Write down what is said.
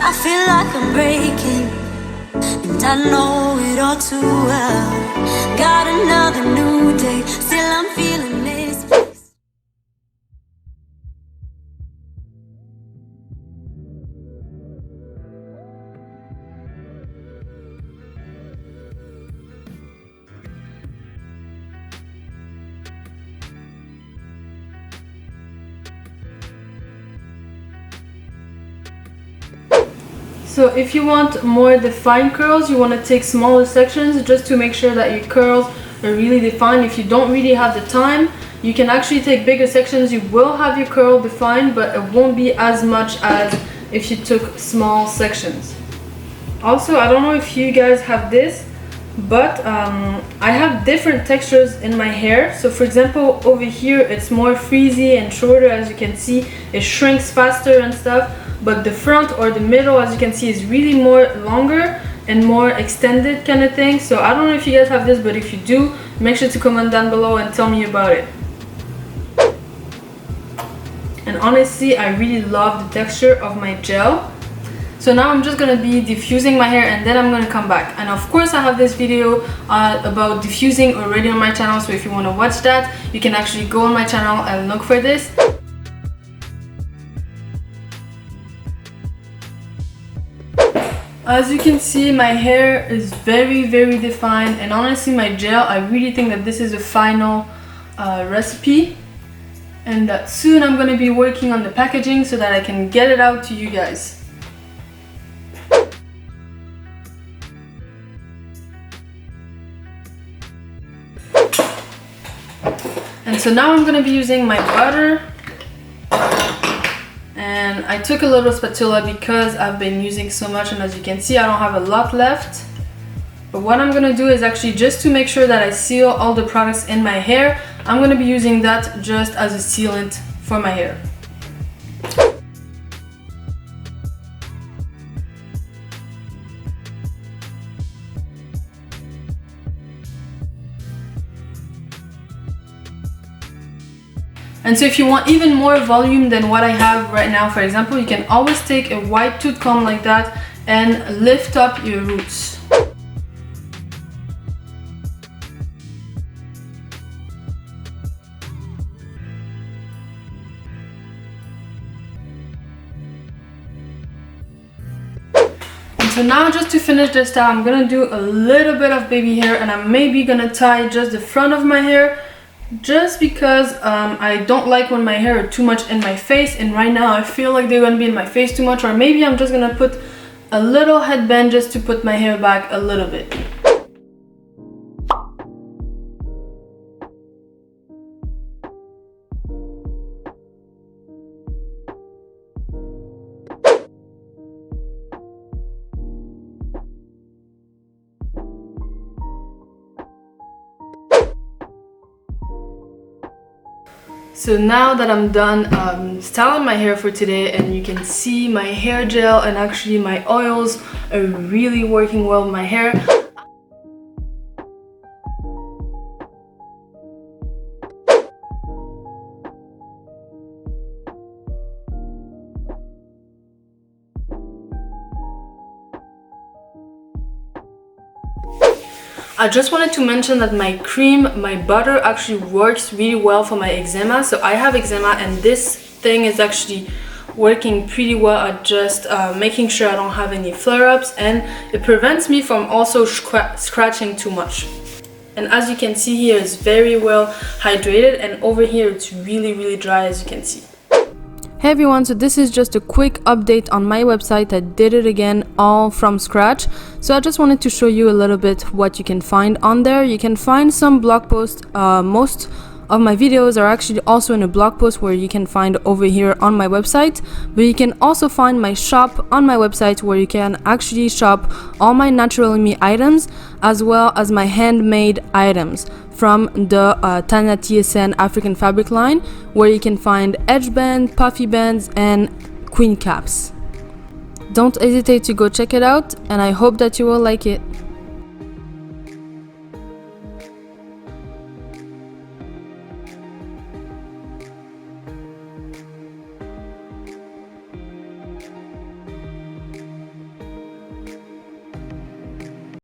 I feel like I'm breaking, and I know it all too well. Got another new day, still I'm feeling misplaced. So if you want more defined curls, you want to take smaller sections just to make sure that your curls are really defined. If you don't really have the time, you can actually take bigger sections. You will have your curl defined, but it won't be as much as if you took small sections. Also, I don't know if you guys have this, but I have different textures in my hair. So for example, over here it's more frizzy and shorter. As you can see, it shrinks faster and stuff. But the front or the middle, as you can see, is really more longer and more extended kind of thing. So I don't know if you guys have this, but if you do, make sure to comment down below and tell me about it. And honestly, I really love the texture of my gel. So now I'm just gonna be diffusing my hair, and then I'm gonna come back. And of course I have this video about diffusing already on my channel, so if you want to watch that, you can actually go on my channel and look for this. As you can see, my hair is very defined, and honestly my gel, I really think that this is a final recipe, and that soon I'm going to be working on the packaging so that I can get it out to you guys. And so now I'm going to be using my butter. And I took a little spatula because I've been using so much, and as you can see I don't have a lot left. But what I'm gonna do is actually, just to make sure that I seal all the products in my hair, I'm gonna be using that just as a sealant for my hair. And so if you want even more volume than what I have right now, for example, you can always take a white tooth comb like that and lift up your roots. And so now, just to finish this style, I'm gonna do a little bit of baby hair, and I'm maybe gonna tie just the front of my hair, just because I don't like when my hair are too much in my face, and right now I feel like they're gonna be in my face too much. Or maybe I'm just gonna put a little headband just to put my hair back a little bit. So now that I'm done styling my hair for today, and you can see my hair gel and actually my oils are really working well with my hair. I just wanted to mention that my cream, my butter, actually works really well for my eczema. So I have eczema, and this thing is actually working pretty well at just making sure I don't have any flare-ups, and it prevents me from also scratching too much. And as you can see here, it's very well hydrated, and over here it's really dry, as you can see. Hey everyone, so this is just a quick update on my website. I did it again all from scratch. So I just wanted to show you a little bit what you can find on there. You can find some blog posts. Most of my videos are actually also in a blog post where you can find over here on my website. But you can also find my shop on my website, where you can actually shop all my Natural Me items as well as my handmade items from the Tania TSN African fabric line, where you can find edge band, puffy bands, and queen caps. Don't hesitate to go check it out, and I hope that you will like it.